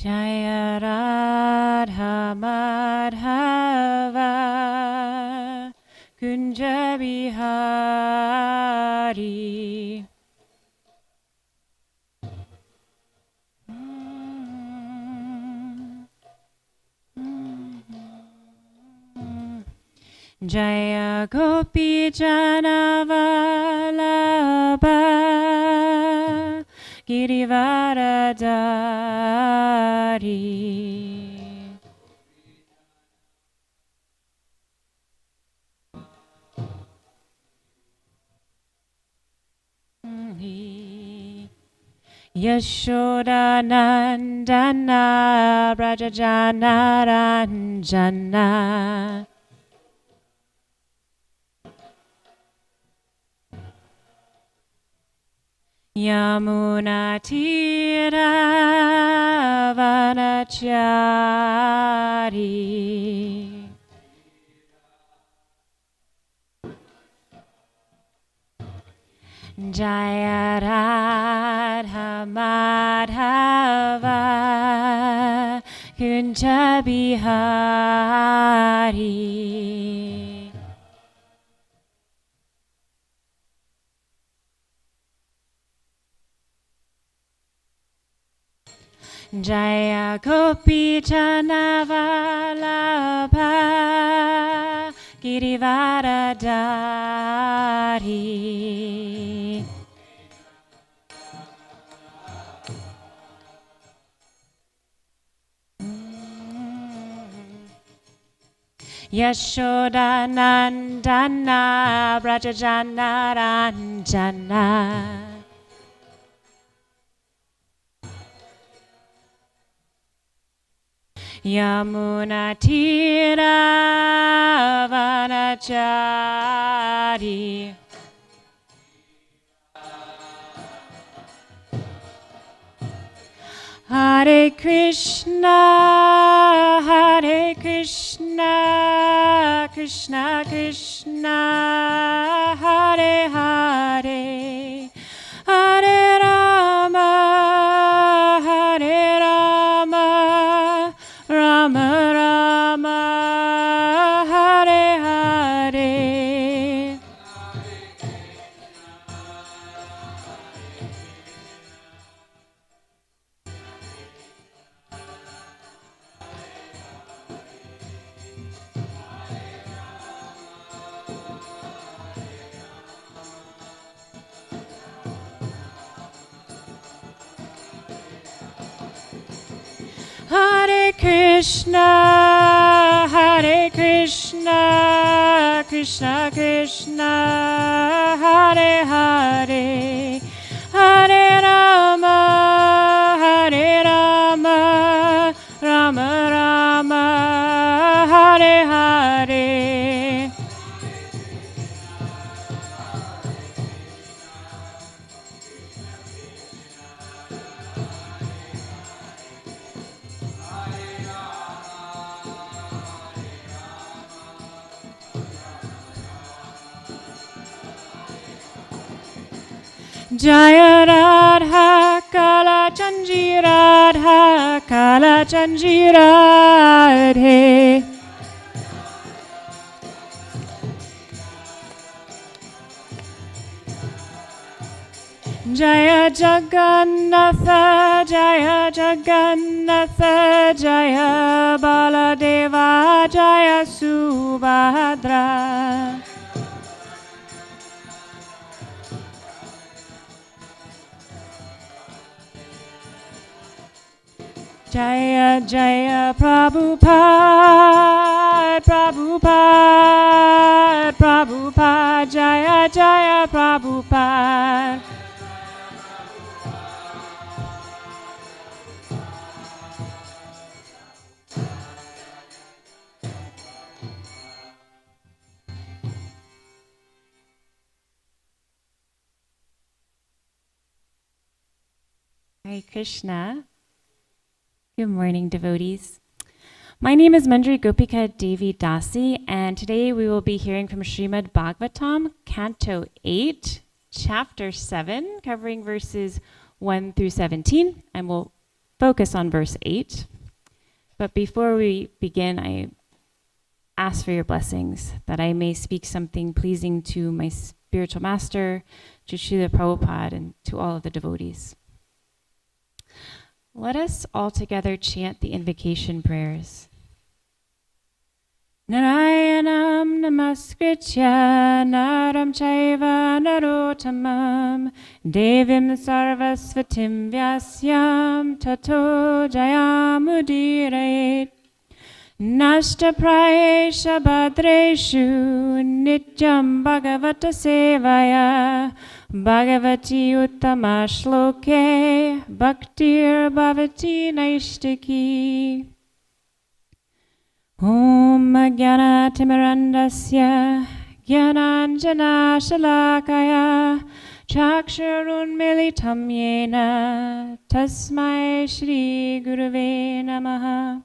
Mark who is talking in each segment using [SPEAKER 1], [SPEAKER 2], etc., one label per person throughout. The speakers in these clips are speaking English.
[SPEAKER 1] Jaya Radha Madhava Kunja Bihari. Jaya Gopi Janavalabha Girivaradari. Yashoda Nandana Brajajana Ranjana. Yamuna Tira Vanachari. Jaya Radha Madhava Kunja Bihari. Jaya Gopi Janavalabha Girivaradari. Yashoda Nandana Brajajana Ranjana. Yamuna Tira Vanachari. Hare Krishna, Hare Krishna, Krishna Krishna, Hare Hare, Hare Rama, Hare Rama, Rama Rama, Hare Hare. Hare Krishna, Hare Krishna, Krishna Krishna, Hare Hare, Hare Rama, Hare Rama, Rama Rama, Hare Hare. Jaya Radha Kala Chanji Radha Kala Chanji Radhe. Jaya Jagannatha Jaya Jagannatha Jaya Baladeva Jaya Subhadra. Jaya Jaya Prabhupada, Prabhupada, Prabhupada, Jaya Jaya Prabhupada. Hare Krishna. Good morning, devotees. My name is Mandri Gopika Devi Dasi, and today we will be hearing from Srimad Bhagavatam, Canto 8, Chapter 7, covering verses 1 through 17, and we'll focus on verse 8. But before we begin, I ask for your blessings, that I may speak something pleasing to my spiritual master, to Srila Prabhupada, and to all of the devotees. Let us all together chant the invocation prayers. Narayanam namaskritya naram chaiva narottamam devim sarvasvatim vyasyam tato jayamudiraet nashtaprayesha bhadreshu nityam bhagavata sevaya bhagavati uttama shloke bhaktir bhavati naishtiki. Om Jnana-timirandasya Jnananjana Shalakaya Chakshurunmilitam Yena Tasmai Shri Gurave Namaha.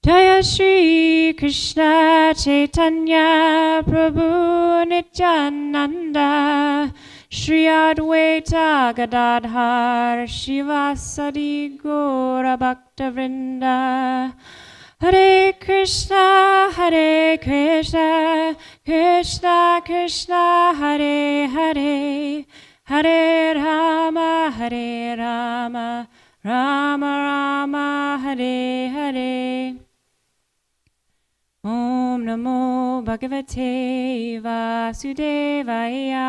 [SPEAKER 1] Jaya Shri Krishna Chaitanya Prabhu Nityananda Shri Advaita Gadadhar Shivasadi Gaura Bhakta Vrinda. Hare Krishna, Krishna Krishna, Hare Hare, Hare Rama, Rama Rama, Hare Hare. Om Namo Bhagavate Vasudevaya.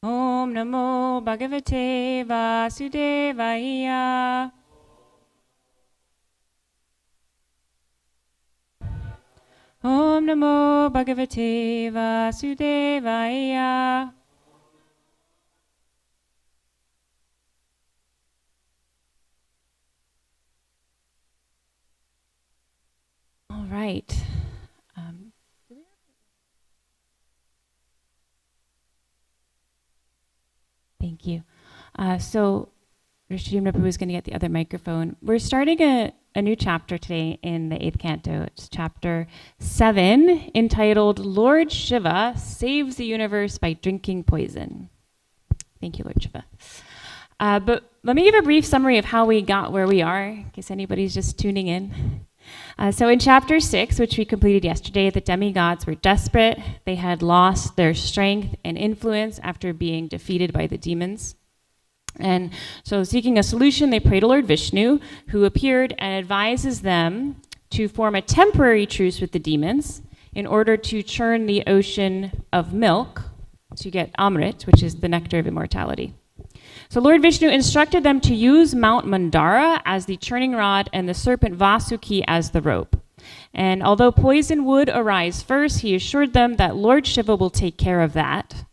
[SPEAKER 1] Om Namo Bhagavate Vasudevaya. Om Namo Bhagavate Vasudevaya. All right. Thank you. So Rishabh Prabhu is going to get the other microphone. We're starting a new chapter today in the 8th canto. It's chapter 7, entitled Lord Shiva Saves the Universe by Drinking Poison. Thank you, Lord Shiva. But let me give a brief summary of how we got where we are, in case anybody's just tuning in. So in chapter 6, which we completed yesterday, the demigods were desperate. They had lost their strength and influence after being defeated by the demons. And so seeking a solution, they prayed to Lord Vishnu, who appeared and advises them to form a temporary truce with the demons in order to churn the ocean of milk to get Amrit, which is the nectar of immortality. So Lord Vishnu instructed them to use Mount Mandara as the churning rod and the serpent Vasuki as the rope. And although poison would arise first, he assured them that Lord Shiva will take care of that.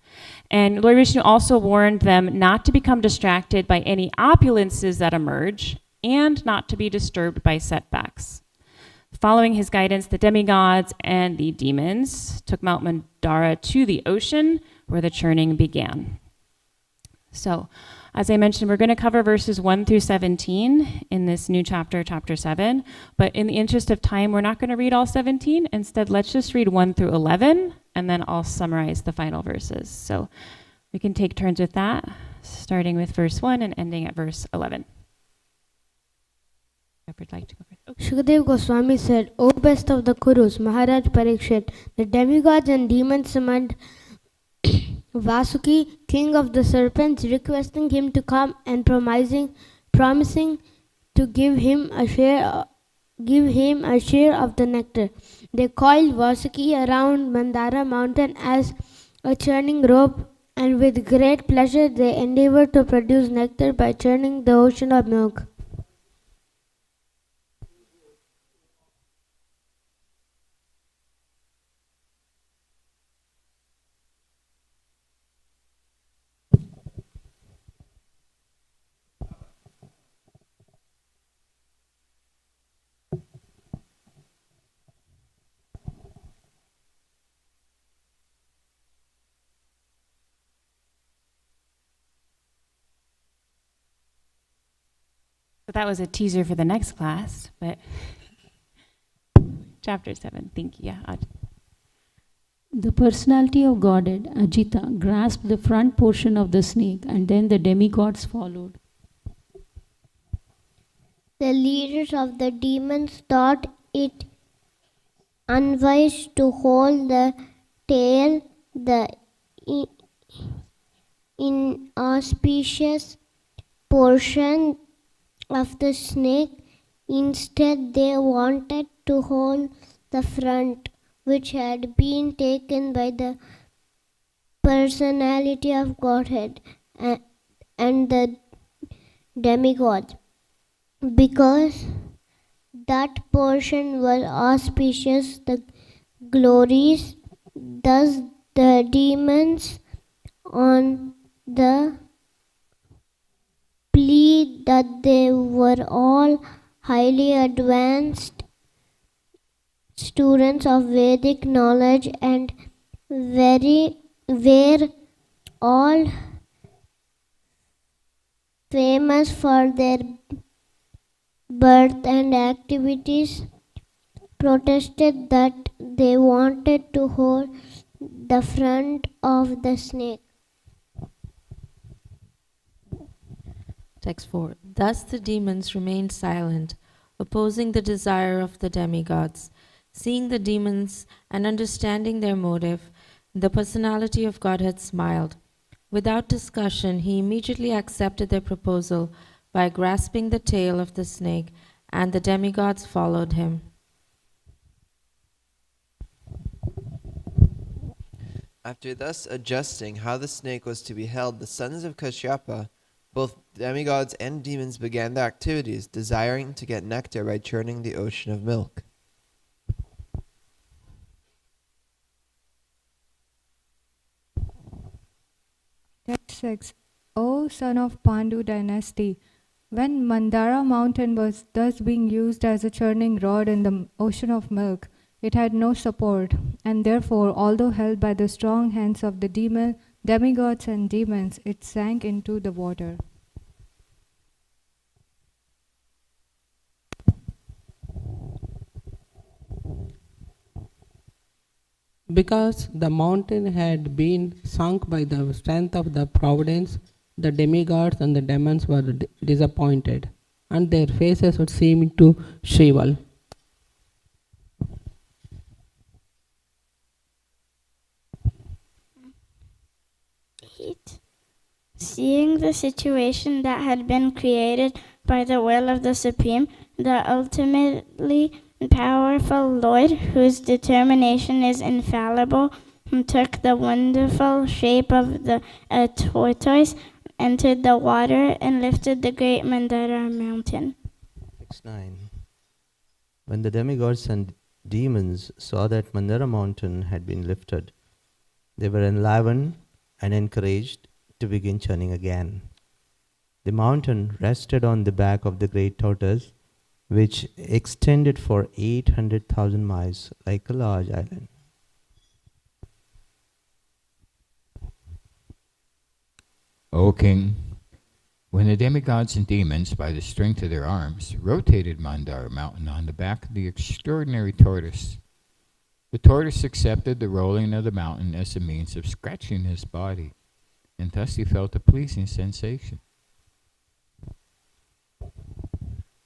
[SPEAKER 1] And Lord Vishnu also warned them not to become distracted by any opulences that emerge and not to be disturbed by setbacks. Following his guidance, the demigods and the demons took Mount Mandara to the ocean where the churning began. So, as I mentioned, we're going to cover verses 1 through 17 in this new chapter, chapter 7. But in the interest of time, we're not going to read all 17. Instead, let's just read 1 through 11, and then I'll summarize the final verses. So we can take turns with that, starting with verse 1 and ending at verse 11. I'd like to go first. Okay.
[SPEAKER 2] Shukadeva Goswami said, O best of the Kurus, Maharaj Parikshit, the demigods and demons summoned Vasuki, king of the serpents, requesting him to come and promising to give him a share of the nectar. They coiled Vasuki around Mandara mountain as a churning rope, and with great pleasure they endeavored to produce nectar by churning the ocean of milk.
[SPEAKER 1] So that was a teaser for the next class, but chapter 7, thank you. Yeah.
[SPEAKER 3] The personality of Godhead, Ajita, grasped the front portion of the snake, and then the demigods followed.
[SPEAKER 2] The leaders of the demons thought it unwise to hold the tail, the inauspicious portion of the snake. Instead, they wanted to hold the front, which had been taken by the personality of Godhead and the demigod, because that portion was auspicious, the glories. Thus the demons, on the plea that they were all highly advanced students of Vedic knowledge and were all famous for their birth and activities, protested that they wanted to hold the front of the snake.
[SPEAKER 4] Text 4. Thus the demons remained silent, opposing the desire of the demigods. Seeing the demons and understanding their motive, the personality of Godhead smiled. Without discussion, he immediately accepted their proposal by grasping the tail of the snake, and the demigods followed him.
[SPEAKER 5] After thus adjusting how the snake was to be held, the sons of Kashyapa, both demigods and demons, began their activities, desiring to get nectar by churning the ocean of milk.
[SPEAKER 6] Text 6. O son of Pandu dynasty, when Mandara mountain was thus being used as a churning rod in the ocean of milk, it had no support, and therefore, although held by the strong hands of the demigods and demons, it sank into the water.
[SPEAKER 7] Because the mountain had been sunk by the strength of the providence, the demigods and the demons were disappointed, and their faces would seem to shrivel.
[SPEAKER 8] Seeing the situation that had been created by the will of the Supreme, the ultimately powerful Lord, whose determination is infallible, took the wonderful shape of a tortoise, entered the water, and lifted the great Mandara mountain.
[SPEAKER 9] Text 9. When the demigods and demons saw that Mandara mountain had been lifted, they were enlivened and encouraged to begin churning again. The mountain rested on the back of the great tortoise, which extended for 800,000 miles like a large island.
[SPEAKER 10] O king, when the demigods and demons, by the strength of their arms, rotated Mandara mountain on the back of the extraordinary tortoise, the tortoise accepted the rolling of the mountain as a means of scratching his body, and thus he felt a pleasing sensation.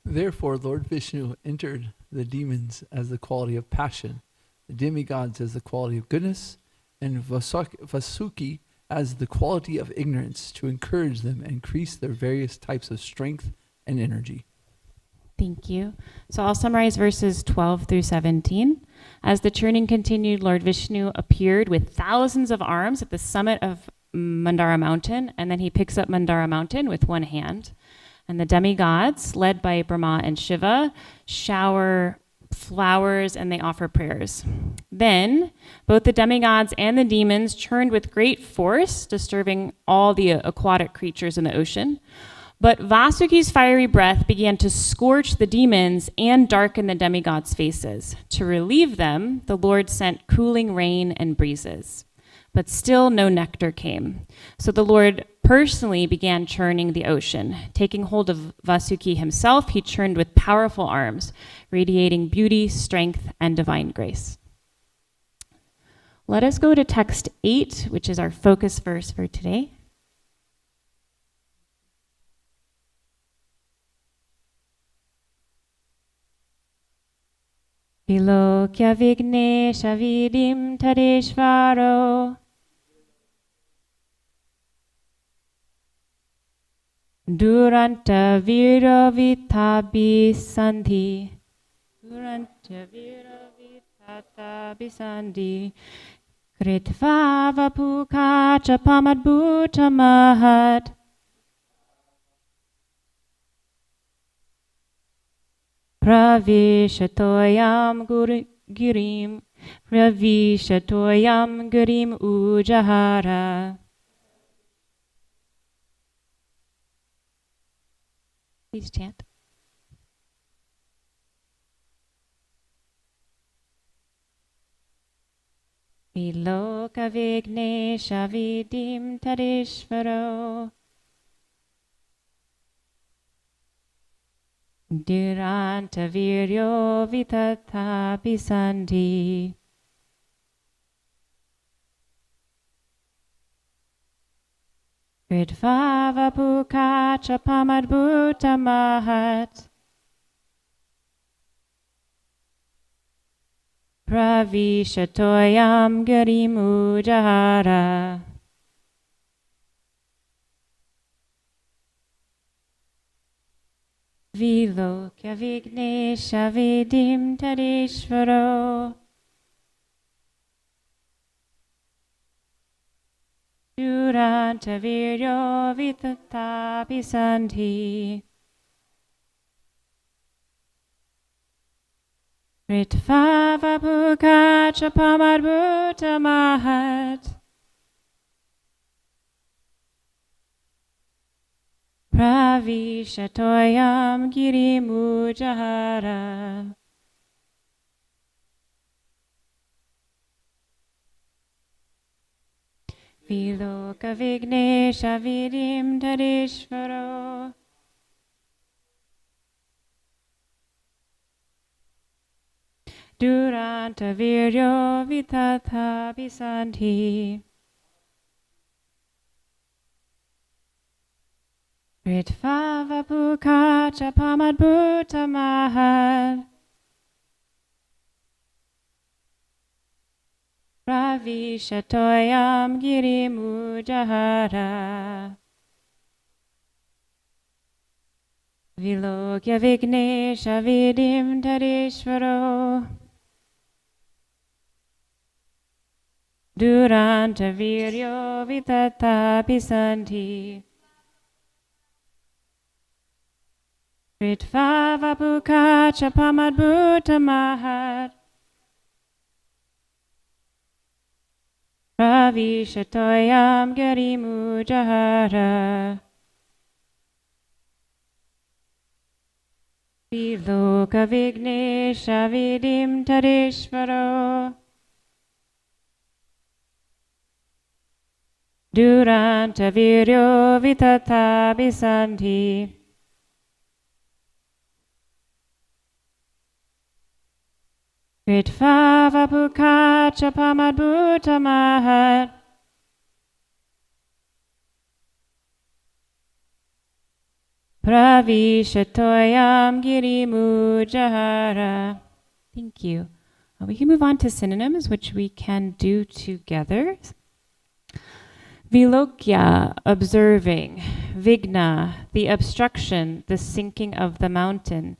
[SPEAKER 11] Therefore, Lord Vishnu entered the demons as the quality of passion, the demigods as the quality of goodness, and Vasuki as the quality of ignorance, to encourage them and increase their various types of strength and energy.
[SPEAKER 1] Thank you. So I'll summarize verses 12 through 17. As the churning continued, Lord Vishnu appeared with thousands of arms at the summit of Mandara mountain, and then he picks up Mandara mountain with one hand. And the demigods, led by Brahma and Shiva, shower flowers and they offer prayers. Then both the demigods and the demons churned with great force, disturbing all the aquatic creatures in the ocean. But Vasuki's fiery breath began to scorch the demons and darken the demigods' faces. To relieve them, the Lord sent cooling rain and breezes. But still no nectar came. So the Lord personally began churning the ocean. Taking hold of Vasuki himself, he churned with powerful arms, radiating beauty, strength, and divine grace. Let us go to text 8, which is our focus verse for today. Vilokya Vignesha Vidim Tadeshvaro Duranta Viravitabi Sandhi Duranta Viravitatabi Sandhi Kritva Vapuka Chapamadbhuta Mahat Pravishatoyam Girim Pravishatoyam Girim Ujahara. Please chant. Viloka Vignesha Vidim Tadeshvaro Duranta Viryo Vitatapi Sandhi Kridvava Puka Chapamadbhuta Mahat Pravishatoyam Garimujahara. Vilokya Vignesha Vidim Tadeshvaro Duranta Viryo Vitatapi Sandhi Ritvava Puka Chapamadbhuta Mahat Pravishatoyam Girimujahara. Viloka Vignesha Vidim Tadeshvaro Duranta Viryo Vitatapi Sandhi Ritvava Puka Chapamadbhuta Mahat Pravishatoyam Girimujahara. Vilokya Vignesha Vidim Tadeshvaro Duranta Viryo Vitatapi Sandhi Ritvava Puka Chapamadbhuta Mahat Pravishatoyam Garimujahara. Viloka Vignesha Vidim Tadeshvaro Duranta Viryo Vitatapi Sandhi Ritvava Puka Chapamadbhuta Mahat Pravishatoyam Girimujahara. Thank you. We can move on to synonyms, which we can do together. Vilokya, observing. Vigna, the obstruction, the sinking of the mountain.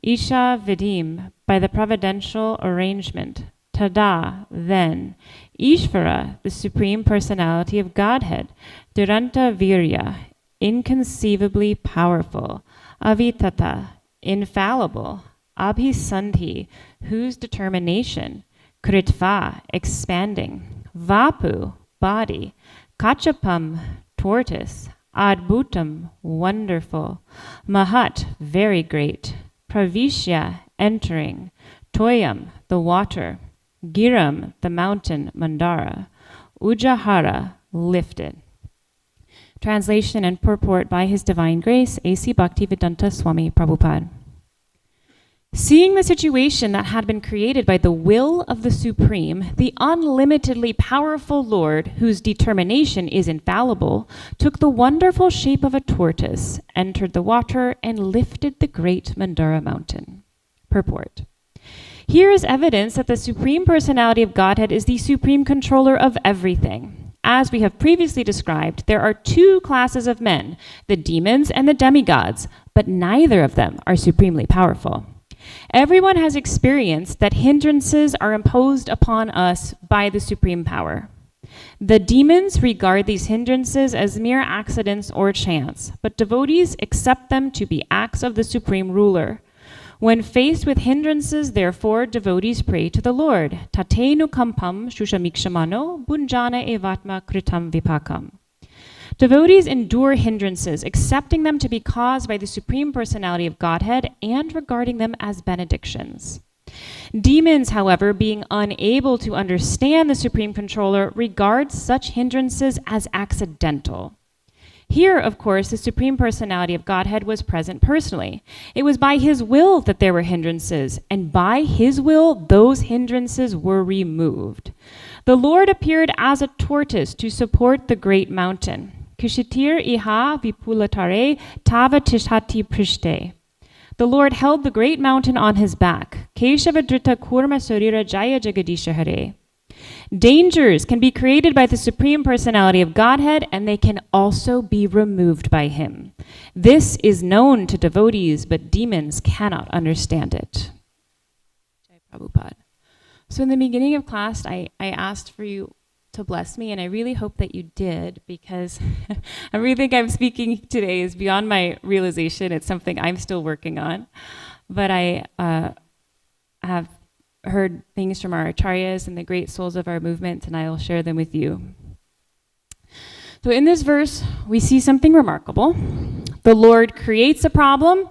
[SPEAKER 1] Isha Vidim, by the providential arrangement. Tada, then. Ishvara, the supreme personality of Godhead. Duranta Virya, inconceivably powerful. Avitata, infallible. Abhisandhi, whose determination. Kritva, expanding. Vapu, body. Kachapam, tortoise. Adbhutam, wonderful. Mahat, very great. Pravishya, entering. Toyam, the water. Giram, the mountain, Mandara. Ujahara, lifted. Translation and purport by His Divine Grace, A.C. Bhaktivedanta Swami Prabhupada. Seeing the situation that had been created by the will of the Supreme, the unlimitedly powerful Lord, whose determination is infallible, took the wonderful shape of a tortoise, entered the water, and lifted the great Mandara mountain. Purport. Here is evidence that the Supreme Personality of Godhead is the supreme controller of everything. As we have previously described, there are two classes of men, the demons and the demigods, but neither of them are supremely powerful. Everyone has experienced that hindrances are imposed upon us by the supreme power. The demons regard these hindrances as mere accidents or chance, but devotees accept them to be acts of the supreme ruler. When faced with hindrances, therefore, devotees pray to the Lord. Tatenu kampam shushamikshamano bunjana evatma kritam vipakam. Devotees endure hindrances, accepting them to be caused by the Supreme Personality of Godhead and regarding them as benedictions. Demons, however, being unable to understand the Supreme Controller, regard such hindrances as accidental. Here, of course, the Supreme Personality of Godhead was present personally. It was by his will that there were hindrances, and by his will, those hindrances were removed. The Lord appeared as a tortoise to support the great mountain. Kishitir iha vipulatare tava tishati prishte. The Lord held the great mountain on his back. Keshavadrita kurma sarira jaya jagadisha hare. Dangers can be created by the Supreme Personality of Godhead, and they can also be removed by him. This is known to devotees, but demons cannot understand it. Jai Prabhupada. So in the beginning of class, I asked for you to bless me, and I really hope that you did, because I really think I'm speaking today is beyond my realization. It's something I'm still working on. But I have heard things from our acharyas and the great souls of our movement, and I will share them with you. So in this verse, we see something remarkable. The Lord creates a problem,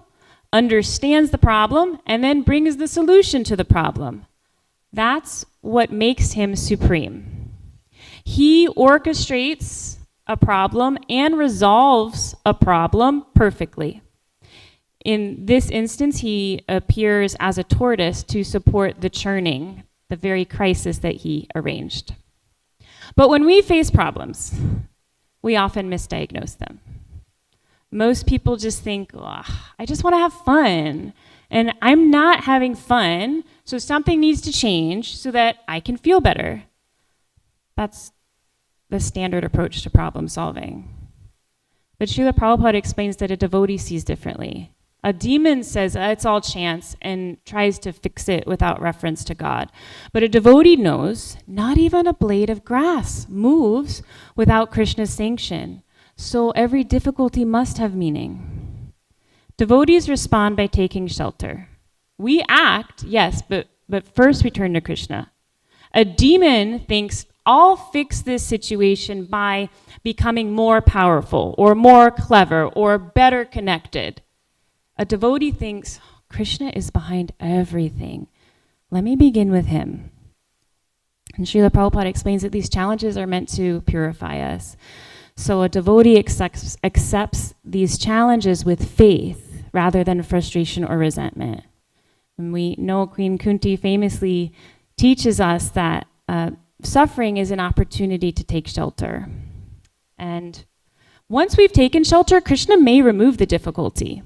[SPEAKER 1] understands the problem, and then brings the solution to the problem. That's what makes him supreme. He orchestrates a problem and resolves a problem perfectly. In this instance, he appears as a tortoise to support the churning, the very crisis that he arranged. But when we face problems, we often misdiagnose them. Most people just think, oh, I just want to have fun, and I'm not having fun, so something needs to change so that I can feel better. That's the standard approach to problem solving. But Srila Prabhupada explains that a devotee sees differently. A demon says it's all chance and tries to fix it without reference to God. But a devotee knows not even a blade of grass moves without Krishna's sanction. So every difficulty must have meaning. Devotees respond by taking shelter. We act, yes, but first we turn to Krishna. A demon thinks, I'll fix this situation by becoming more powerful or more clever or better connected. A devotee thinks, Krishna is behind everything. Let me begin with him. And Srila Prabhupada explains that these challenges are meant to purify us. So a devotee accepts these challenges with faith rather than frustration or resentment. And we know Queen Kunti famously teaches us that suffering is an opportunity to take shelter. And once we've taken shelter, Krishna may remove the difficulty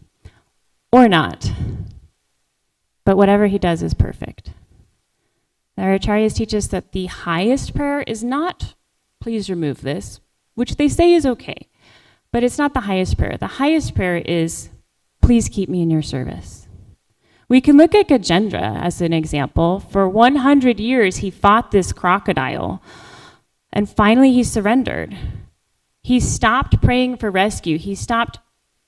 [SPEAKER 1] or not. But whatever he does is perfect. Our acharyas teach us that the highest prayer is not, please remove this, which they say is okay. But it's not the highest prayer. The highest prayer is, please keep me in your service. We can look at Gajendra as an example. For 100 years, he fought this crocodile, and finally he surrendered. He stopped praying for rescue. He stopped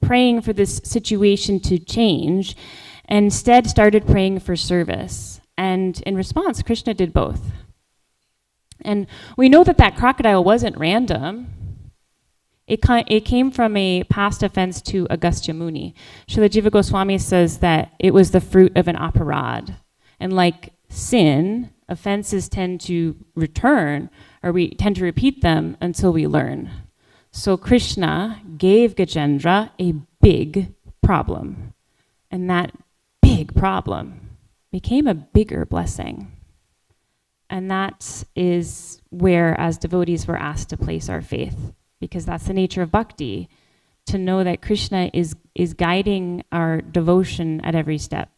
[SPEAKER 1] praying for this situation to change, and instead started praying for service. And in response, Krishna did both. And we know that crocodile wasn't random. It came from a past offense to Agastya Muni. Srila Jiva Goswami says that it was the fruit of an aparad. And like sin, offenses tend to return, or we tend to repeat them until we learn. So Krishna gave Gajendra a big problem. And that big big problem became a bigger blessing. And that is where, as devotees, we're asked to place our faith, because that's the nature of bhakti, to know that Krishna is guiding our devotion at every step.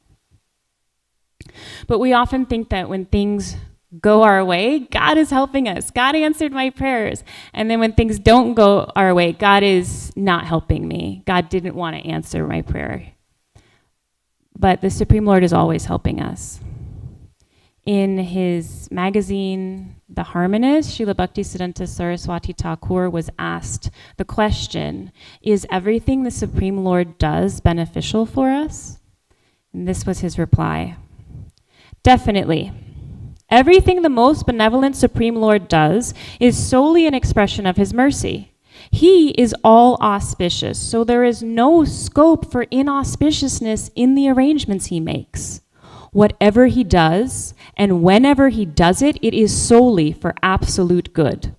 [SPEAKER 1] But we often think that when things go our way, God is helping us. God answered my prayers. And then when things don't go our way, God is not helping me. God didn't want to answer my prayer. But the Supreme Lord is always helping us. In his magazine, The Harmonist, Srila Bhaktisiddhanta Saraswati Thakur was asked the question, is everything the Supreme Lord does beneficial for us? And this was his reply. Definitely. Everything the most benevolent Supreme Lord does is solely an expression of his mercy. He is all auspicious, so there is no scope for inauspiciousness in the arrangements he makes. Whatever he does, and whenever he does it, it is solely for absolute good.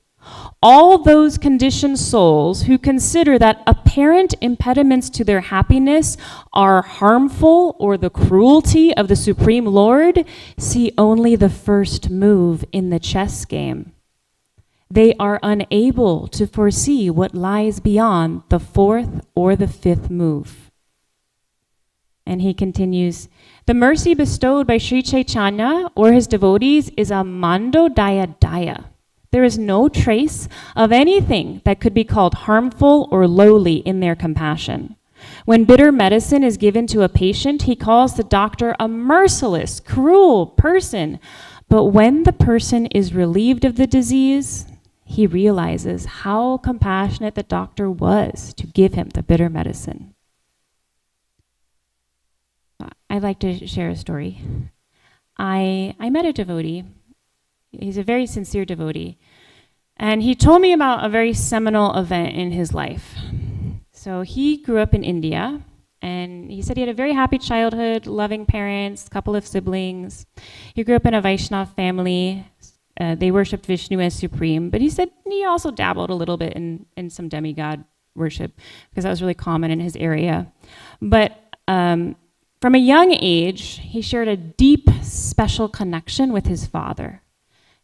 [SPEAKER 1] All those conditioned souls who consider that apparent impediments to their happiness are harmful or the cruelty of the Supreme Lord see only the first move in the chess game. They are unable to foresee what lies beyond the fourth or the fifth move. And he continues, the mercy bestowed by Sri Chaitanya or his devotees is a mando daya daya. There is no trace of anything that could be called harmful or lowly in their compassion. When bitter medicine is given to a patient, he calls the doctor a merciless, cruel person. But when the person is relieved of the disease, he realizes how compassionate the doctor was to give him the bitter medicine. I'd like to share a story. I met a devotee. He's a very sincere devotee. And he told me about a very seminal event in his life. So he grew up in India, and he said he had a very happy childhood, loving parents, couple of siblings. He grew up in a Vaishnava family. They worshipped Vishnu as supreme, but he said he also dabbled a little bit in some demigod worship, because that was really common in his area. But from a young age, he shared a deep, special connection with his father.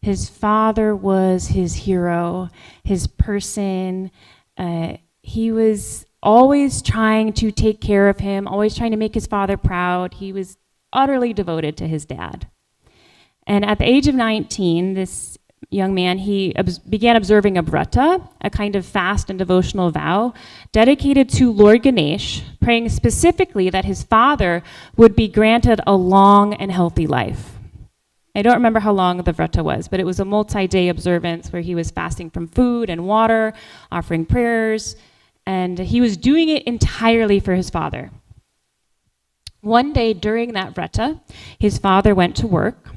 [SPEAKER 1] His father was his hero, his person. He was always trying to take care of him, always trying to make his father proud. He was utterly devoted to his dad. And at the age of 19, this young man, he began observing a vrata, a kind of fast and devotional vow, dedicated to Lord Ganesh, praying specifically that his father would be granted a long and healthy life. I don't remember how long the vrata was, but it was a multi-day observance where he was fasting from food and water, offering prayers, and he was doing it entirely for his father. One day during that vrata, his father went to work,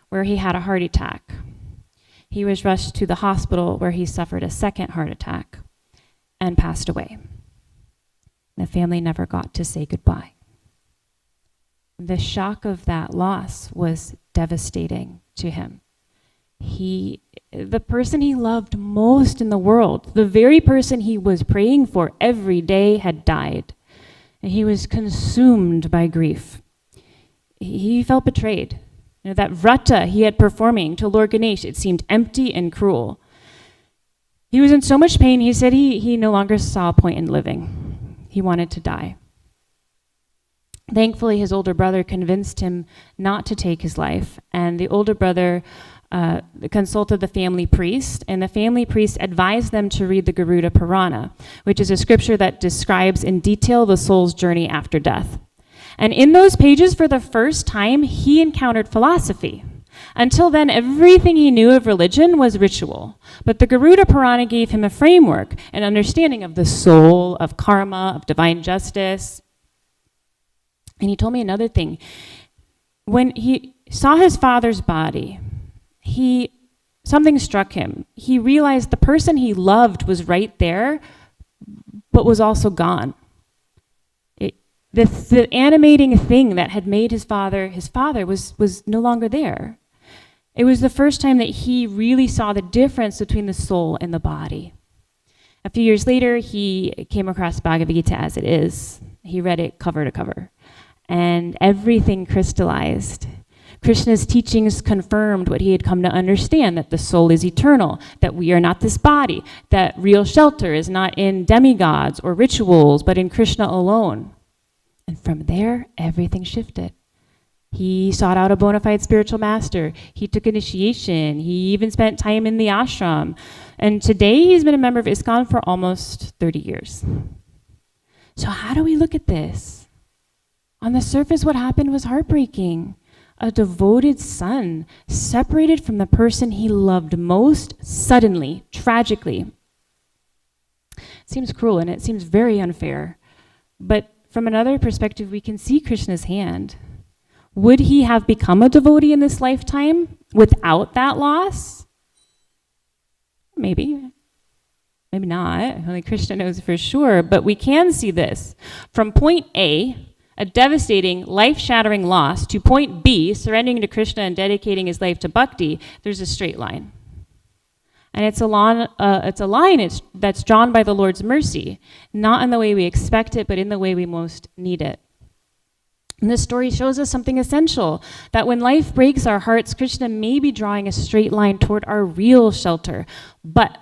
[SPEAKER 1] where he had a heart attack. He was rushed to the hospital, where he suffered a second heart attack and passed away. The family never got to say goodbye. The shock of that loss was devastating to him. The person he loved most in the world, the very person he was praying for every day, had died. And he was consumed by grief. He felt betrayed. That vrata he had performing to Lord Ganesh, it seemed empty and cruel. He was in so much pain, he said he no longer saw a point in living. He wanted to die. Thankfully, his older brother convinced him not to take his life, and the older brother consulted the family priest, and the family priest advised them to read the Garuda Purana, which is a scripture that describes in detail the soul's journey after death. And in those pages, for the first time, he encountered philosophy. Until then, everything he knew of religion was ritual. But the Garuda Purana gave him a framework, an understanding of the soul, of karma, of divine justice. And he told me another thing. When he saw his father's body, something struck him. He realized the person he loved was right there, but was also gone. The animating thing that had made his father was no longer there. It was the first time that he really saw the difference between the soul and the body. A few years later, he came across Bhagavad Gita as it is. He read it cover to cover. and everything crystallized. Krishna's teachings confirmed what he had come to understand, that the soul is eternal, that we are not this body, that real shelter is not in demigods or rituals, but in Krishna alone. And from there, everything shifted. He sought out a bona fide spiritual master. He took initiation. He even spent time in the ashram. And today, he's been a member of ISKCON for almost 30 years. So how do we look at this? On the surface, what happened was heartbreaking. A devoted son separated from the person he loved most suddenly, tragically. Seems cruel and it seems very unfair. But from another perspective, we can see Krishna's hand. Would he have become a devotee in this lifetime without that loss? Maybe. Maybe not. Only Krishna knows for sure. But we can see this. From point A, a devastating, life-shattering loss, to point B, surrendering to Krishna and dedicating his life to bhakti, there's a straight line. And it's a line that's drawn by the Lord's mercy, not in the way we expect it, but in the way we most need it. And this story shows us something essential, that when life breaks our hearts, Krishna may be drawing a straight line toward our real shelter. But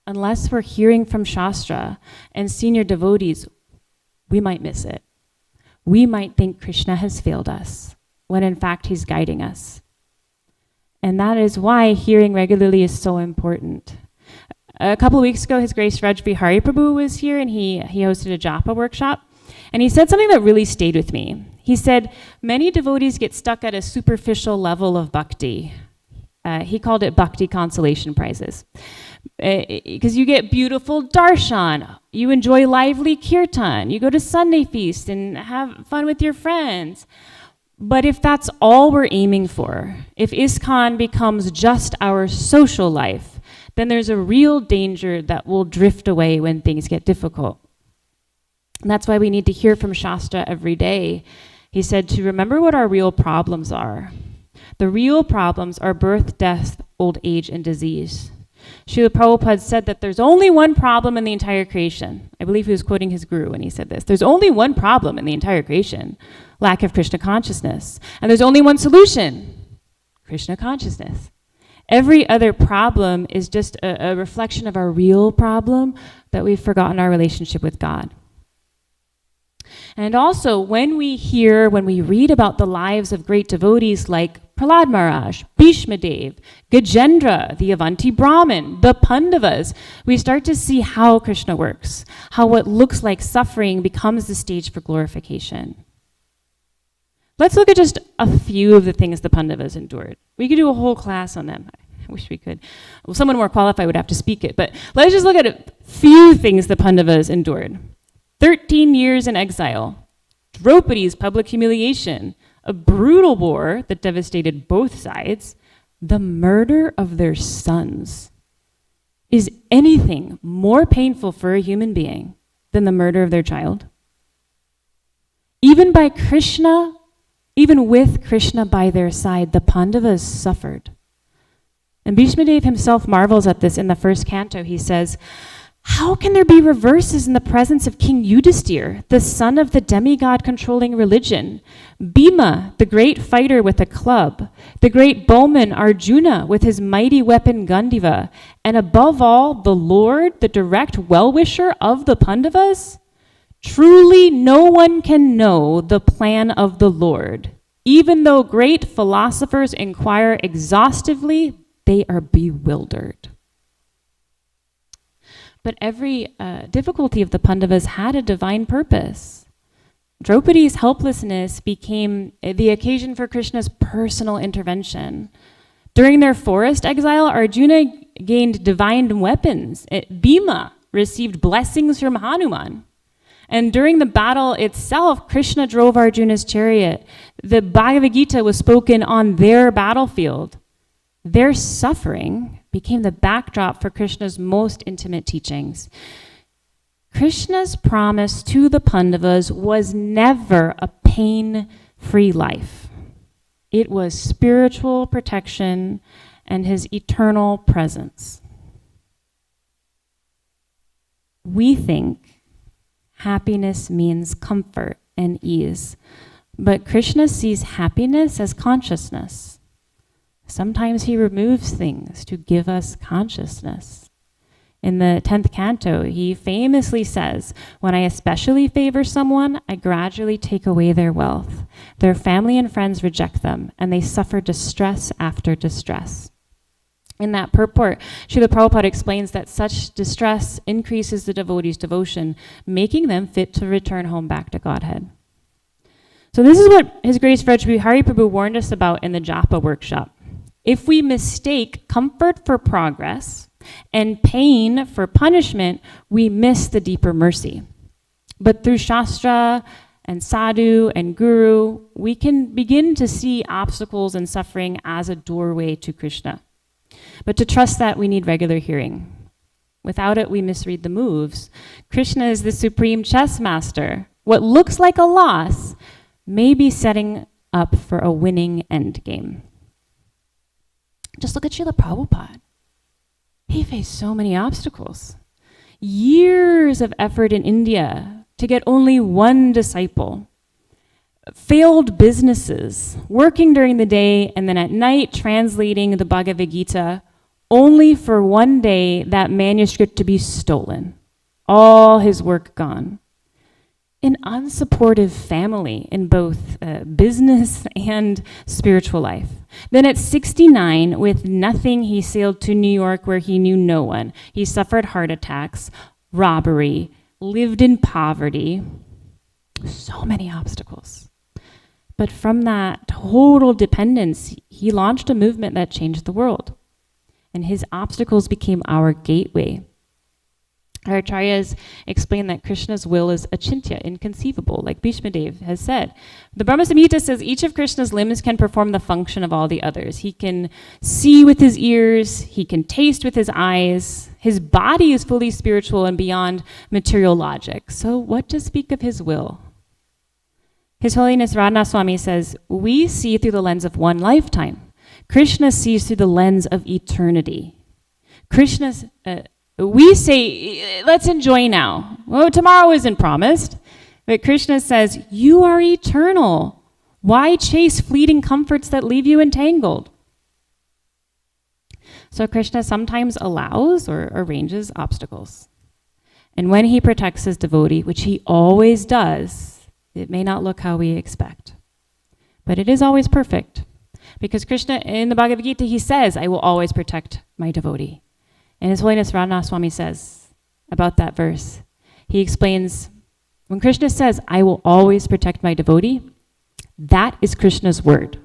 [SPEAKER 1] unless we're hearing from Shastra and senior devotees, we might miss it. We might think Krishna has failed us, when in fact he's guiding us. And that is why hearing regularly is so important. A couple of weeks ago, His Grace Raj Bihari Prabhu was here, and he hosted a japa workshop. And he said something that really stayed with me. He said, many devotees get stuck at a superficial level of bhakti. He called it bhakti consolation prizes. Because you get beautiful darshan, you enjoy lively kirtan, you go to Sunday feast and have fun with your friends. But if that's all we're aiming for, if ISKCON becomes just our social life, then there's a real danger that we'll drift away when things get difficult. And that's why we need to hear from Shastra every day. He said to remember what our real problems are. The real problems are birth, death, old age, and disease. Srila Prabhupada said that there's only one problem in the entire creation. I believe he was quoting his guru when he said this. There's only one problem in the entire creation, lack of Krishna consciousness. And there's only one solution, Krishna consciousness. Every other problem is just a reflection of our real problem, that we've forgotten our relationship with God. And also, when we read about the lives of great devotees like Prahlad Maharaj, Bhishma Dev, Gajendra, the Avanti Brahmin, the Pandavas, we start to see how Krishna works, how what looks like suffering becomes the stage for glorification. Let's look at just a few of the things the Pandavas endured. We could do a whole class on them. I wish we could. Well, someone more qualified would have to speak it, but let's just look at a few things the Pandavas endured. 13 years in exile, Draupadi's public humiliation, a brutal war that devastated both sides, the murder of their sons. Is anything more painful for a human being than the murder of their child? Even with Krishna by their side, the Pandavas suffered. And Bhishma Dev himself marvels at this in the first canto. He says, how can there be reverses in the presence of King Yudhisthira, the son of the demigod controlling religion? Bhima, the great fighter with a club, the great bowman Arjuna with his mighty weapon Gandiva, and above all, the Lord, the direct well-wisher of the Pandavas? Truly no one can know the plan of the Lord. Even though great philosophers inquire exhaustively, they are bewildered. But every difficulty of the Pandavas had a divine purpose. Draupadi's helplessness became the occasion for Krishna's personal intervention. During their forest exile, Arjuna gained divine weapons. Bhima received blessings from Hanuman. And during the battle itself, Krishna drove Arjuna's chariot. The Bhagavad Gita was spoken on their battlefield. Their suffering became the backdrop for Krishna's most intimate teachings. Krishna's promise to the Pandavas was never a pain-free life. It was spiritual protection and his eternal presence. We think happiness means comfort and ease, But Krishna sees happiness as consciousness. Sometimes he removes things to give us consciousness. In the 10th canto, he famously says, "When I especially favor someone, I gradually take away their wealth. Their family and friends reject them, and they suffer distress after distress." In that purport, Srila Prabhupada explains that such distress increases the devotee's devotion, making them fit to return home back to Godhead. So this is what His Grace Vraj Hari Prabhu warned us about in the Japa workshop. If we mistake comfort for progress and pain for punishment, we miss the deeper mercy. But through Shastra and Sadhu and Guru, we can begin to see obstacles and suffering as a doorway to Krishna. But to trust that, we need regular hearing. Without it, we misread the moves. Krishna is the supreme chess master. What looks like a loss may be setting up for a winning endgame. Just look at Srila Prabhupada. He faced so many obstacles. Years of effort in India to get only one disciple. Failed businesses, working during the day and then at night translating the Bhagavad Gita, only for one day that manuscript to be stolen. All his work gone. An unsupportive family in both business and spiritual life. Then at 69, with nothing, he sailed to New York where he knew no one. He suffered heart attacks, robbery, lived in poverty. So many obstacles. But from that total dependence, he launched a movement that changed the world. And his obstacles became our gateway. Our acharyas explain that Krishna's will is achintya, inconceivable, like Bhishma Dev has said. The Brahma Samhita says each of Krishna's limbs can perform the function of all the others. He can see with his ears, he can taste with his eyes. His body is fully spiritual and beyond material logic. So what to speak of his will? His Holiness Radha Swami says, we see through the lens of one lifetime. Krishna sees through the lens of eternity. We say, let's enjoy now. Well, tomorrow isn't promised. But Krishna says, you are eternal. Why chase fleeting comforts that leave you entangled? So Krishna sometimes allows or arranges obstacles. And when he protects his devotee, which he always does, it may not look how we expect. But it is always perfect. Because Krishna, in the Bhagavad Gita, he says, I will always protect my devotee. And His Holiness Radha Swami says about that verse, he explains, when Krishna says, I will always protect my devotee, that is Krishna's word.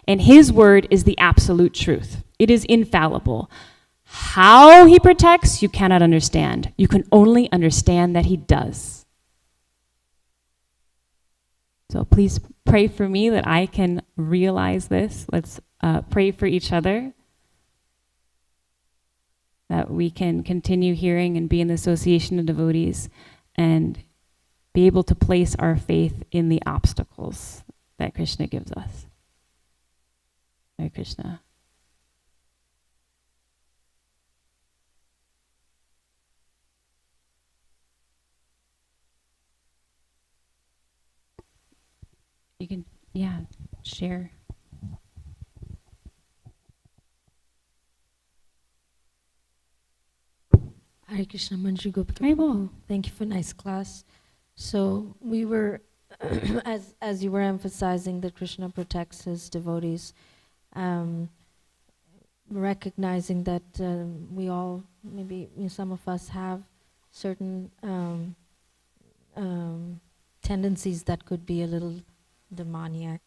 [SPEAKER 1] And his word is the absolute truth. It is infallible. How he protects, you cannot understand. You can only understand that he does. So please pray for me that I can realize this. Let's pray for each other, that we can continue hearing and be in the association of devotees and be able to place our faith in the obstacles that Krishna gives us. Hare Krishna. You can, share.
[SPEAKER 4] Hare Krishna, Manjri Gopika. Thank you for a nice class. So we were, as you were emphasizing that Krishna protects his devotees, recognizing that we all, maybe some of us have certain tendencies that could be a little demoniac.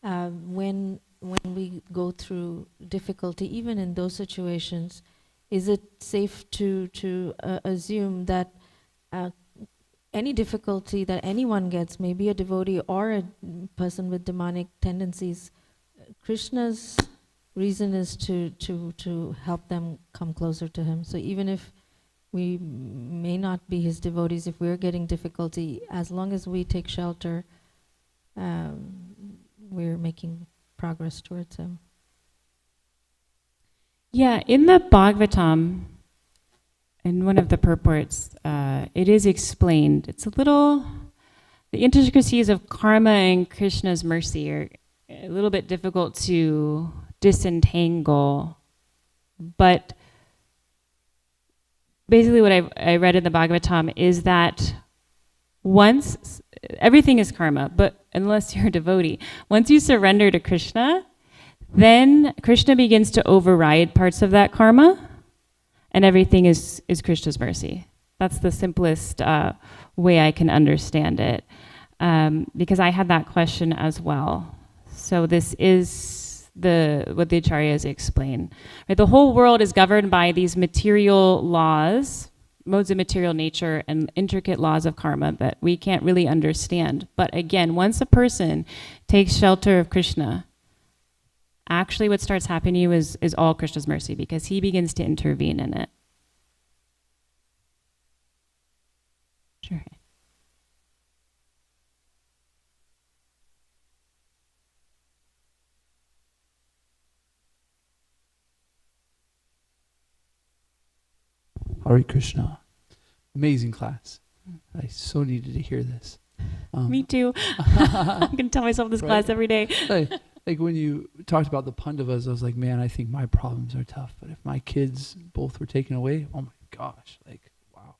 [SPEAKER 4] When we go through difficulty, even in those situations, is it safe to assume that any difficulty that anyone gets, maybe a devotee or a person with demonic tendencies, Krishna's reason is to help them come closer to him. So even if we may not be his devotees, if we're getting difficulty, as long as we take shelter, we're making progress towards him.
[SPEAKER 1] Yeah, in the Bhagavatam, in one of the purports, it is explained. It's a little the intricacies of karma and Krishna's mercy are a little bit difficult to disentangle. But basically what I read in the Bhagavatam is that once, everything is karma, but unless you're a devotee, once you surrender to Krishna, then Krishna begins to override parts of that karma, and everything is Krishna's mercy. That's the simplest way I can understand it, because I had that question as well. So this is what the acharyas explain. Right? The whole world is governed by these material laws, modes of material nature, and intricate laws of karma that we can't really understand. But again, once a person takes shelter of Krishna, actually what starts happening to you is all Krishna's mercy, because he begins to intervene in it. Sure.
[SPEAKER 11] Hare Krishna. Amazing class. I so needed to hear this.
[SPEAKER 1] Me too. I'm going to tell myself this class every day.
[SPEAKER 11] Like when you talked about the Pandavas, I was like, man, I think my problems are tough. But if my kids both were taken away, oh my gosh, like, wow.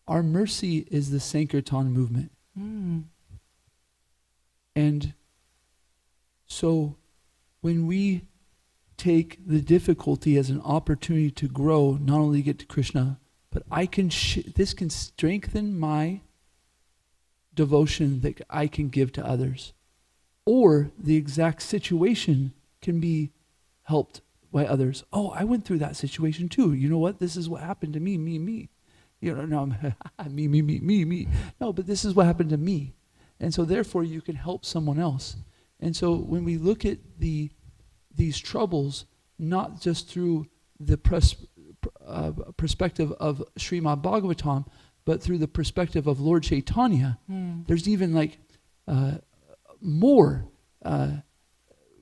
[SPEAKER 11] Our mercy is the Sankirtan movement. And so when we take the difficulty as an opportunity to grow, not only get to Krishna, but this can strengthen my devotion that I can give to others. Or the exact situation can be helped by others. Oh, I went through that situation too. You know what? This is what happened to me. You know, no, me. No, but this is what happened to me. And so therefore you can help someone else. And so when we look at these troubles, not just through the perspective of Srimad Bhagavatam, but through the perspective of Lord Chaitanya, there's even like more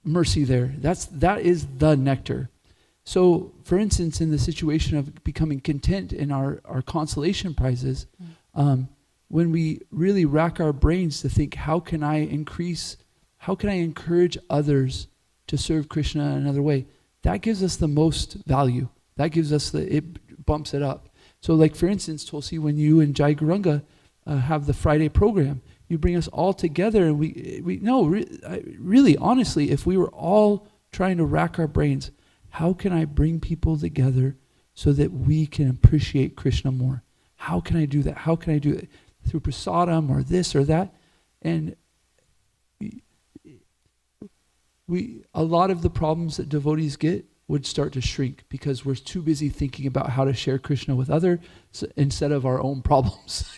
[SPEAKER 11] mercy there. That is the nectar. So, for instance, in the situation of becoming content in our consolation prizes, when we really rack our brains to think, how can I encourage others to serve Krishna in another way? That gives us the most value. That gives us it bumps it up. So like for instance, Tulsi, when you and Jai Guranga have the Friday program, you bring us all together and really, honestly, if we were all trying to rack our brains, how can I bring people together so that we can appreciate Krishna more? How can I do that? How can I do it? Through prasadam or this or that? And a lot of the problems that devotees get would start to shrink because we're too busy thinking about how to share Krishna with others instead of our own problems.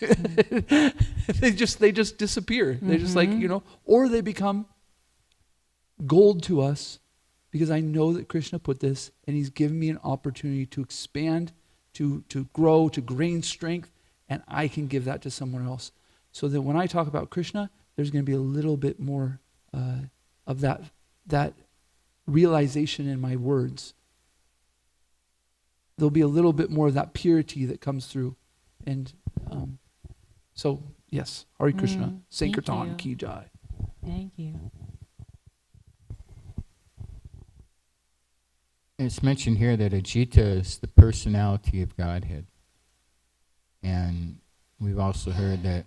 [SPEAKER 11] They just disappear. They're just like, or they become gold to us because I know that Krishna put this and he's given me an opportunity to expand, to grow, to gain strength, and I can give that to someone else. So that when I talk about Krishna, there's going to be a little bit more of that realization in my words. There'll be a little bit more of that purity that comes through. And so, yes, Hare Krishna, Sankirtan Ki Jai.
[SPEAKER 1] Thank you.
[SPEAKER 10] It's mentioned here that Ajita is the personality of Godhead. And we've also heard that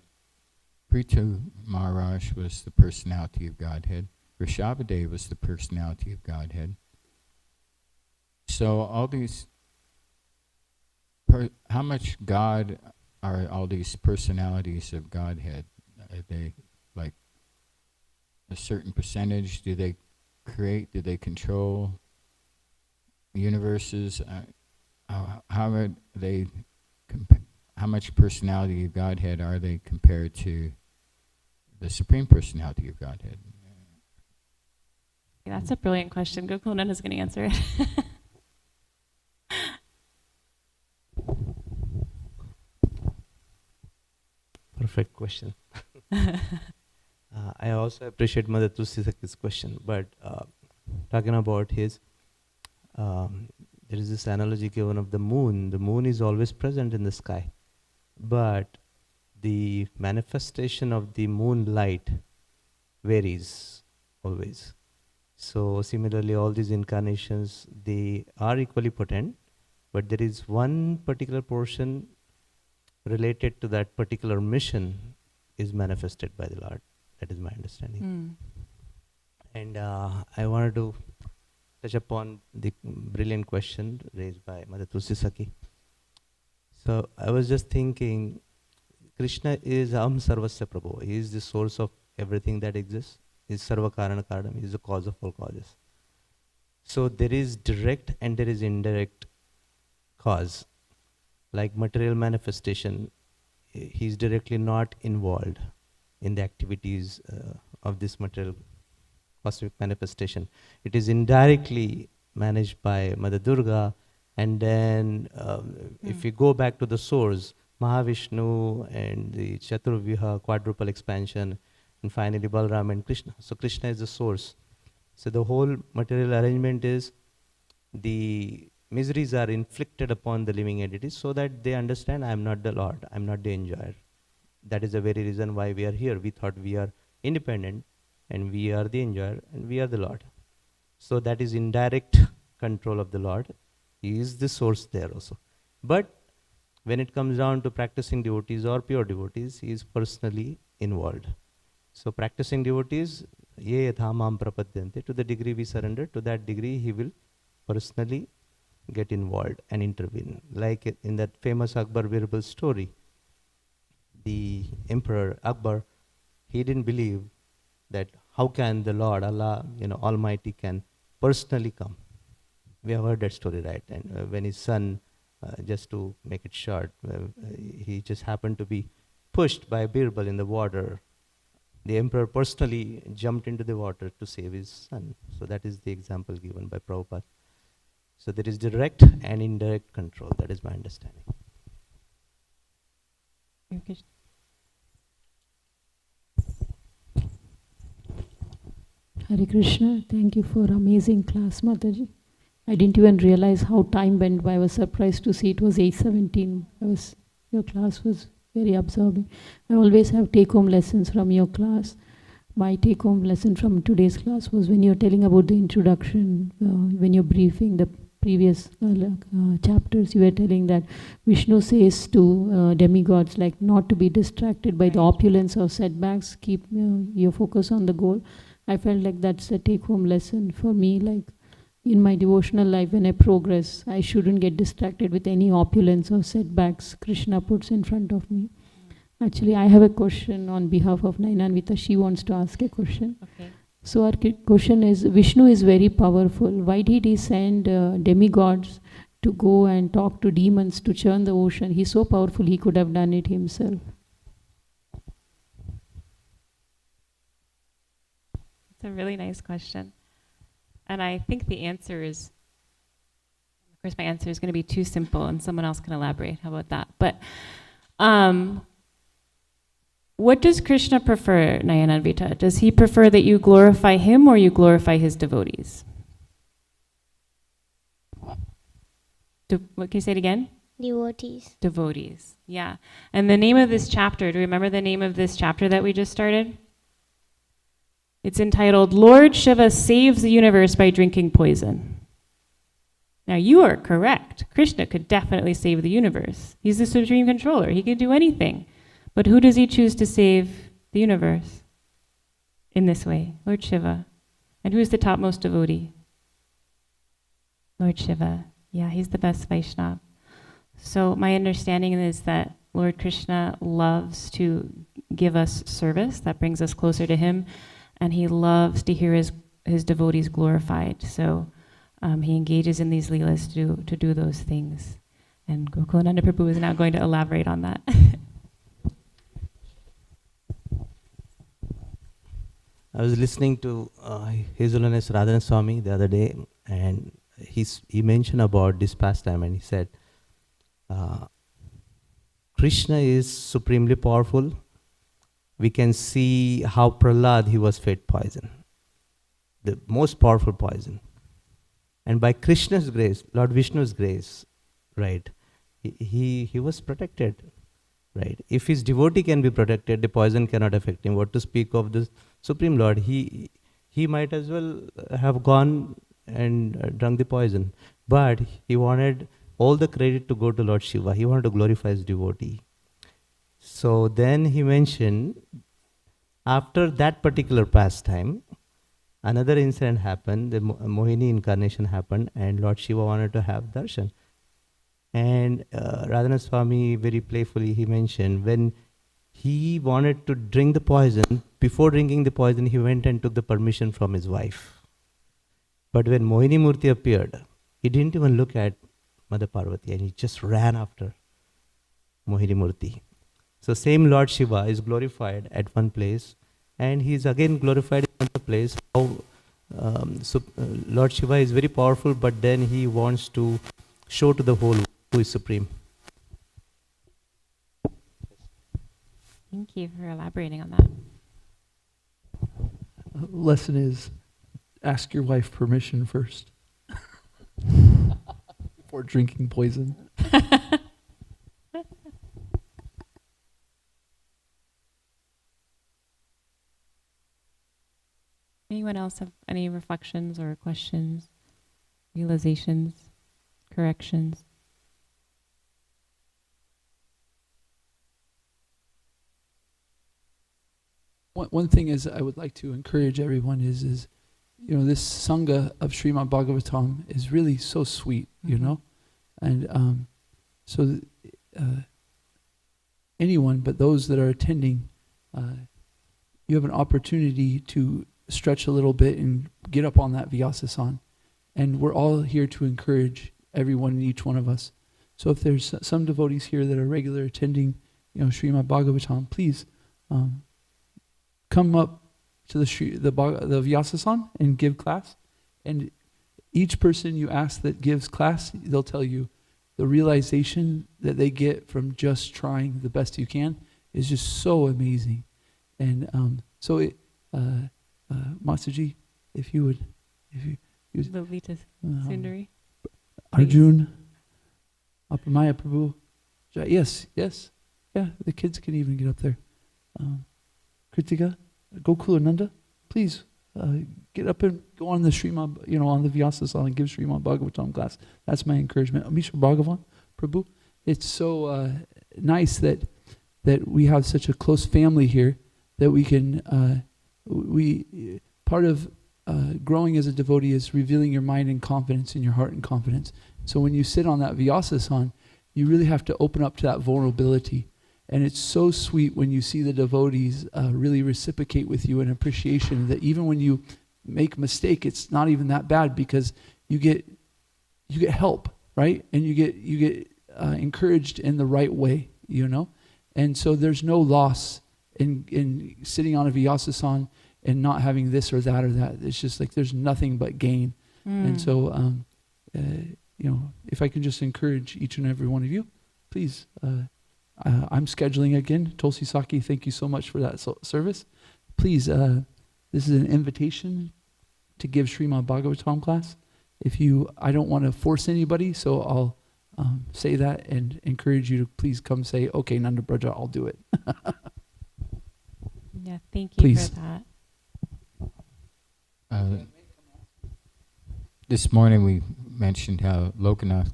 [SPEAKER 10] Prithu Maharaj was the personality of Godhead. Rishabhadev was the personality of Godhead. So all these, how much God are all these personalities of Godhead? Are they like a certain percentage? Do they create? Do they control universes? How are they? How much personality of Godhead are they compared to the Supreme Personality of Godhead?
[SPEAKER 1] That's a brilliant question. Gokulnand is going to answer it.
[SPEAKER 9] Perfect question. I also appreciate Mother Tulsi's question, but talking about his, there is this analogy given of the moon. The moon is always present in the sky. but the manifestation of the moonlight varies always. So similarly, all these incarnations, they are equally potent, but there is one particular portion related to that particular mission is manifested by the Lord. That is my understanding. And I wanted to touch upon the brilliant question raised by Mother Tulsi Saki. So I was just thinking, Krishna is Sarvasya Prabhu. He is the source of everything that exists. He is Sarva Karana Karanam. He is the cause of all causes. So there is direct and there is indirect cause. Like material manifestation, he is directly not involved in the activities of this material cosmic manifestation. It is indirectly managed by Mother Durga, and then if we go back to the source, Mahavishnu and the Chaturvyuha, quadruple expansion, and finally Balram and Krishna. So Krishna is the source. So the whole material arrangement is the miseries are inflicted upon the living entities so that they understand I am not the Lord, I am not the enjoyer. That is the very reason why we are here. We thought we are independent and we are the enjoyer and we are the Lord. So that is indirect control of the Lord. He is the source there also. But when it comes down to practicing devotees or pure devotees, he is personally involved. So practicing devotees, ye yatha mam prapadyante, to the degree we surrender, to that degree he will personally get involved and intervene. Like in that famous Akbar Birbal story, the Emperor Akbar, he didn't believe that how can the Lord, Allah, Almighty can personally come. We have heard that story, right? And when his son, just to make it short, he just happened to be pushed by Birbal in the water. The emperor personally jumped into the water to save his son. So that is the example given by Prabhupada. So there is direct and indirect control. That is my understanding.
[SPEAKER 3] Hare Krishna, thank you for amazing class, Mataji. I didn't even realize how time went by. I was surprised to see it was 8:17. Your class was very absorbing. I always have take-home lessons from your class. My take-home lesson from today's class was when you're telling about the introduction, when you're briefing the previous chapters, you were telling that Vishnu says to demigods like not to be distracted by the opulence or setbacks, keep your focus on the goal. I felt like that's a take-home lesson for me, like in my devotional life when I progress, I shouldn't get distracted with any opulence or setbacks Krishna puts in front of me. Actually, I have a question on behalf of Nainanvita. She wants to ask a question.
[SPEAKER 1] Okay.
[SPEAKER 3] So our question is, Vishnu is very powerful. Why did he send demigods to go and talk to demons to churn the ocean? He's so powerful, he could have done it himself.
[SPEAKER 1] It's a really nice question. And I think the answer is, of course my answer is going to be too simple and someone else can elaborate. How about that? But what does Krishna prefer, Nayananvita? Does he prefer that you glorify him or you glorify his devotees? What can you say it again?
[SPEAKER 2] Devotees.
[SPEAKER 1] Devotees, yeah. And the name of this chapter, do you remember the name of this chapter that we just started? It's entitled, Lord Shiva Saves the Universe by Drinking Poison. Now you are correct. Krishna could definitely save the universe. He's the supreme controller. He could do anything. But who does he choose to save the universe? In this way, Lord Shiva. And who is the topmost devotee? Lord Shiva. Yeah, he's the best Vaishnava. So my understanding is that Lord Krishna loves to give us service that brings us closer to him. And he loves to hear his devotees glorified. So he engages in these leelas to do those things. And Gokulananda Prabhu is now going to elaborate on that.
[SPEAKER 9] I was listening to His Holiness Radhana Swami the other day, and he mentioned about this pastime, and he said, Krishna is supremely powerful. We can see how Prahlad, he was fed poison, the most powerful poison. And by Krishna's grace, Lord Vishnu's grace, right, he was protected. right? If his devotee can be protected, the poison cannot affect him. What to speak of the Supreme Lord? He might as well have gone and drunk the poison, but he wanted all the credit to go to Lord Shiva. He wanted to glorify his devotee. So then he mentioned, after that particular pastime, another incident happened, the Mohini incarnation happened, and Lord Shiva wanted to have darshan. And Radhanath Swami, very playfully, he mentioned, when he wanted to drink the poison, before drinking the poison, he went and took the permission from his wife. But when Mohini Murti appeared, he didn't even look at Mother Parvati, and he just ran after Mohini Murti. So same Lord Shiva is glorified at one place, and he is again glorified in another place. How Lord Shiva is very powerful, but then he wants to show to the whole world who is supreme.
[SPEAKER 1] Thank you for elaborating on that.
[SPEAKER 11] Lesson is, ask your wife permission first before drinking poison.
[SPEAKER 1] Anyone else have any reflections or questions, realizations, corrections?
[SPEAKER 11] One thing is I would like to encourage everyone is this Sangha of Srimad Bhagavatam is really so sweet, and so anyone but those that are attending, you have an opportunity to stretch a little bit and get up on that Vyasa-san. And we're all here to encourage everyone and each one of us. So if there's some devotees here that are regular attending, Srimad Bhagavatam, please come up to the Vyasa-san and give class. And each person you ask that gives class, they'll tell you the realization that they get from just trying the best you can is just so amazing. And Masaji, if you would,
[SPEAKER 1] Lolita Sundari.
[SPEAKER 11] Arjun, Apamaya Prabhu. Yes. Yeah, the kids can even get up there. Kritika, Gokulananda, please get up and go on the Srimad, on the Vyasa-san and give Srimad Bhagavatam class. That's my encouragement. Amisha Bhagavan, Prabhu. It's so nice that we have such a close family here that we can, part of growing as a devotee is revealing your mind and confidence in your heart and confidence. So when you sit on that Vyasa-san, you really have to open up to that vulnerability. And it's so sweet when you see the devotees really reciprocate with you in appreciation that even when you make a mistake, it's not even that bad because you get help, right? And you get encouraged in the right way, And so there's no loss in sitting on a Vyasa-san and not having this or that or that. It's just like there's nothing but gain. And so, if I can just encourage each and every one of you, please. I'm scheduling again. Tulsi Saki, thank you so much for that service. Please, this is an invitation to give Srimad Bhagavatam class. I don't want to force anybody, so I'll say that and encourage you to please come say, okay, Nanda Braja, I'll do it.
[SPEAKER 1] Yeah, thank you
[SPEAKER 11] Please.
[SPEAKER 1] for that.
[SPEAKER 10] This morning we mentioned how Lokanath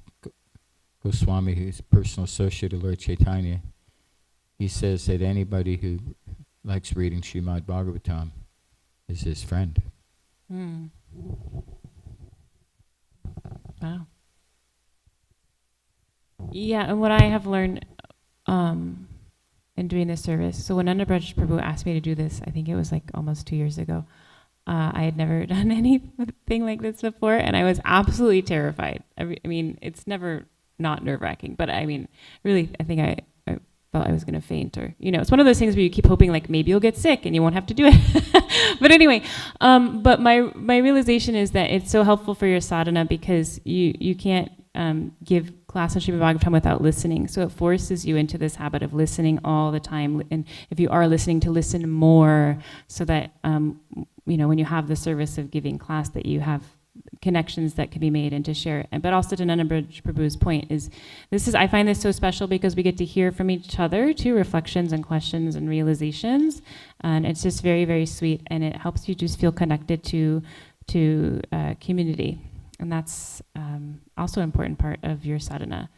[SPEAKER 10] Goswami, who's a personal associate of Lord Chaitanya, he says that anybody who likes reading Srimad Bhagavatam is his friend.
[SPEAKER 1] Wow. Yeah, and what I have learned in doing this service, so when Nanda Braj Prabhu asked me to do this, I think it was like almost 2 years ago, I had never done anything like this before, and I was absolutely terrified. I mean, it's never not nerve-wracking, but I mean, really, I think I felt I was going to faint, or, it's one of those things where you keep hoping, like, maybe you'll get sick and you won't have to do it. But anyway, but my realization is that it's so helpful for your sadhana because you can't give class on Srimad Bhagavatam without listening. So it forces you into this habit of listening all the time. And if you are listening, to listen more so that, when you have the service of giving class, that you have connections that can be made and to share. But also to Nananbraj Prabhu's point is, I find this so special because we get to hear from each other too, reflections and questions and realizations. And it's just very, very sweet, and it helps you just feel connected to community. And that's also an important part of your sadhana.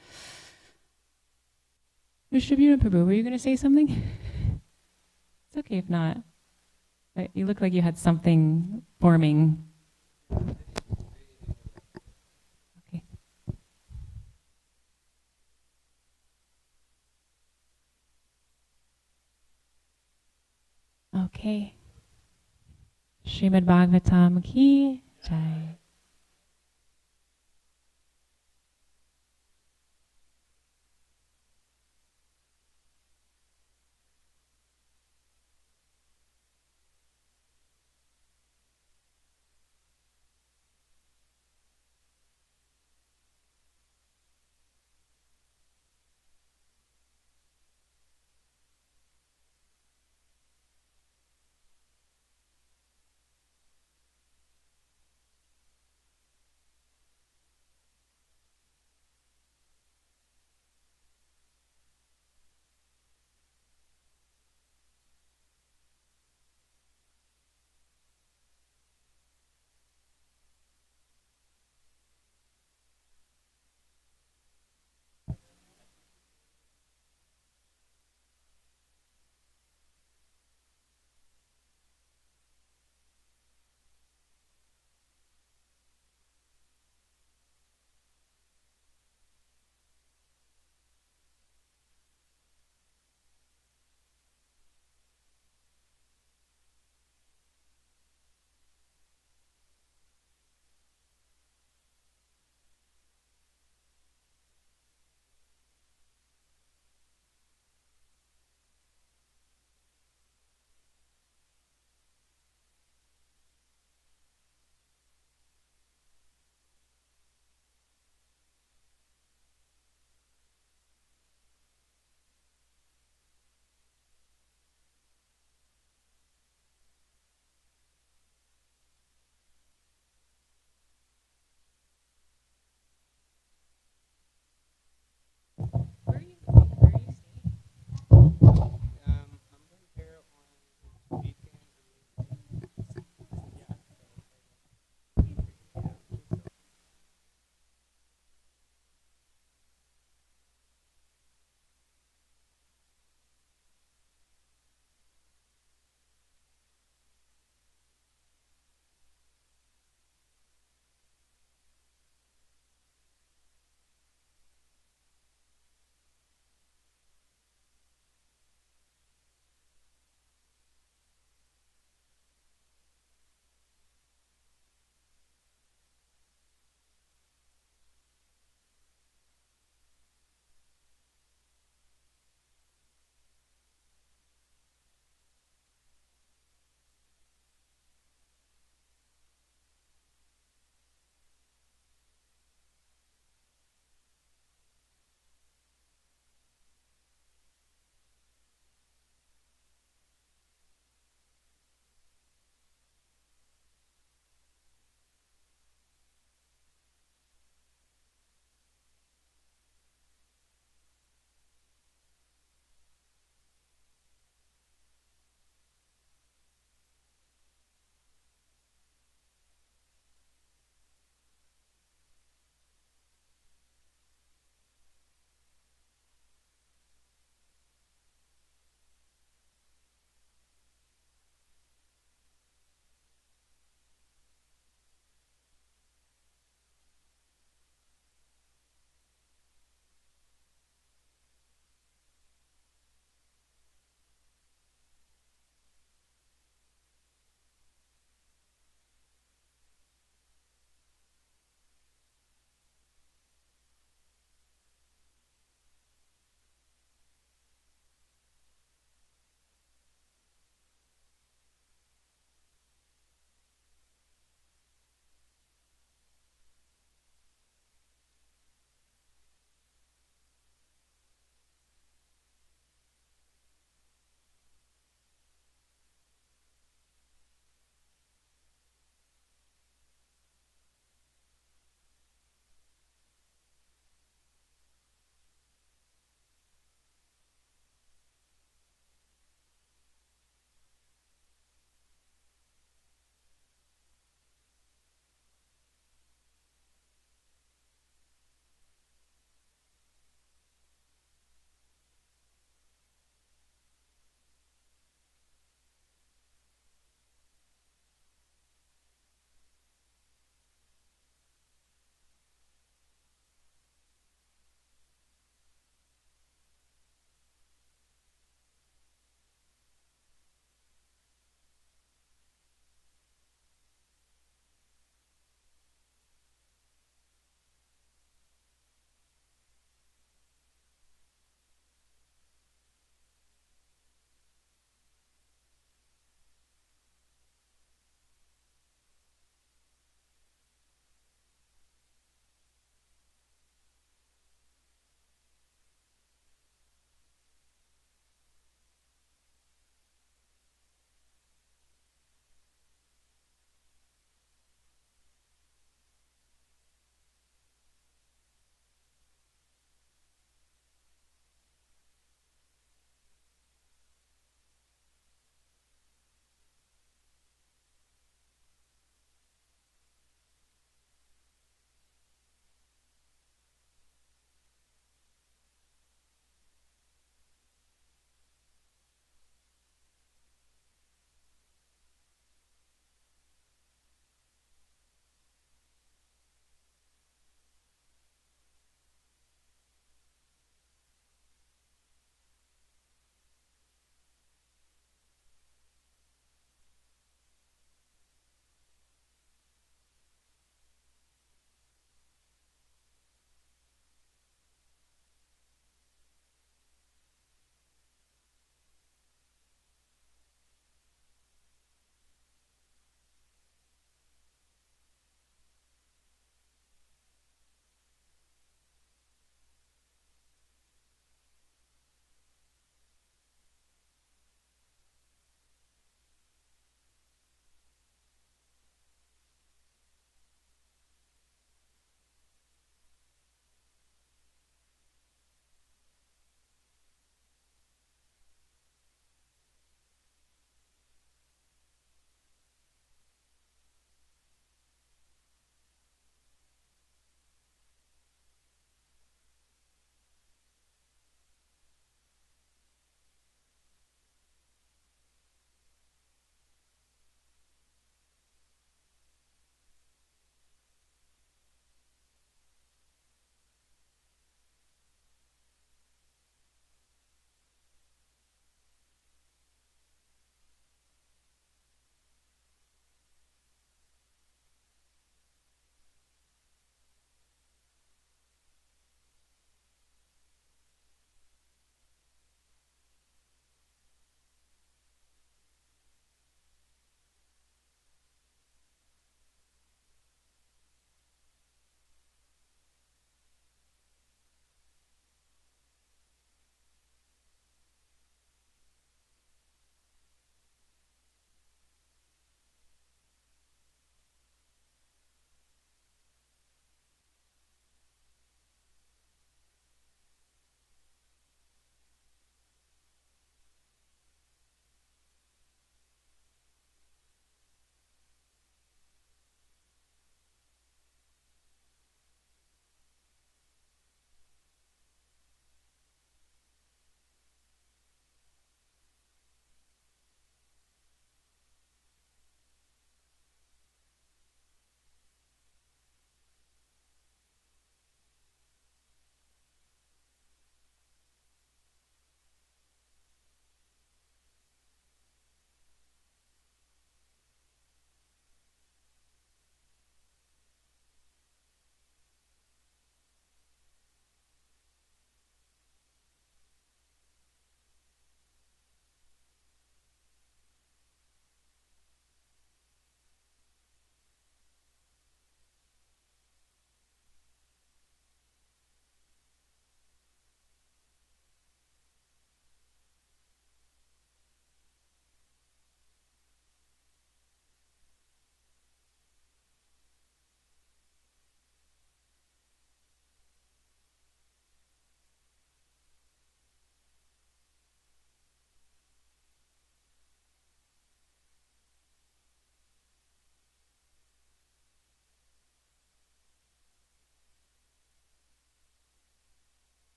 [SPEAKER 1] Vishwabhira Prabhu, were you going to say something? It's okay if not. You look like you had something forming. Okay. Okay. Srimad Bhagavatam ki jai.